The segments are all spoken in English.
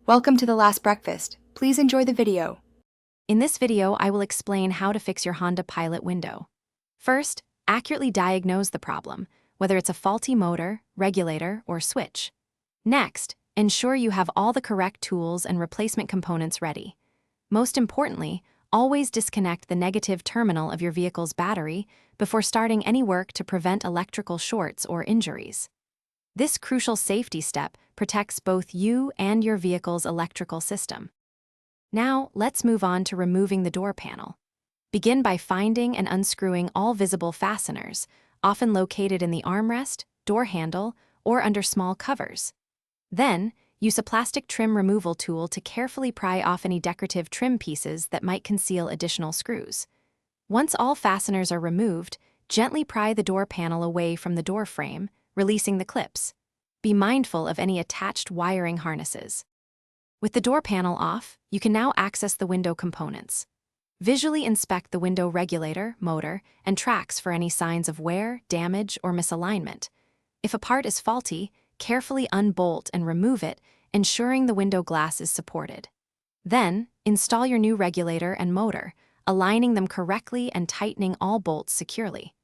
Welcome to The Last Breakfast. Please enjoy the video. In this video, I will explain how to fix your Honda Pilot window. First, accurately diagnose the problem, whether it's a faulty motor, regulator, or switch. Next, ensure you have all the correct tools and replacement components ready. Most importantly, always disconnect the negative terminal of your vehicle's battery before starting any work to prevent electrical shorts or injuries. This crucial safety step protects both you and your vehicle's electrical system. Now, let's move on to removing the door panel. Begin by finding and unscrewing all visible fasteners, often located in the armrest, door handle, or under small covers. Then, use a plastic trim removal tool to carefully pry off any decorative trim pieces that might conceal additional screws. Once all fasteners are removed, gently pry the door panel away from the door frame, releasing the clips. Be mindful of any attached wiring harnesses. With the door panel off, you can now access the window components. Visually inspect the window regulator, motor, and tracks for any signs of wear, damage, or misalignment. If a part is faulty, carefully unbolt and remove it, ensuring the window glass is supported. Then, install your new regulator and motor, aligning them correctly and tightening all bolts securely.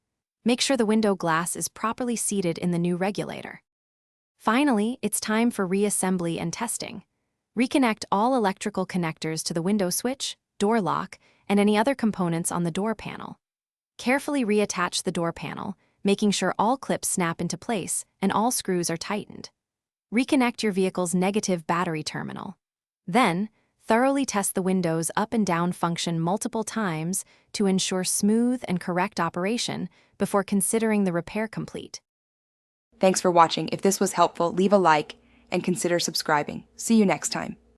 Make sure the window glass is properly seated in the new regulator. Finally, it's time for reassembly and testing. Reconnect all electrical connectors to the window switch, door lock, and any other components on the door panel. Carefully reattach the door panel, making sure all clips snap into place and all screws are tightened. Reconnect your vehicle's negative battery terminal. Then, thoroughly test the window's up and down function multiple times to ensure smooth and correct operation before considering the repair complete. Thanks for watching. If this was helpful, leave a like and consider subscribing. See you next time.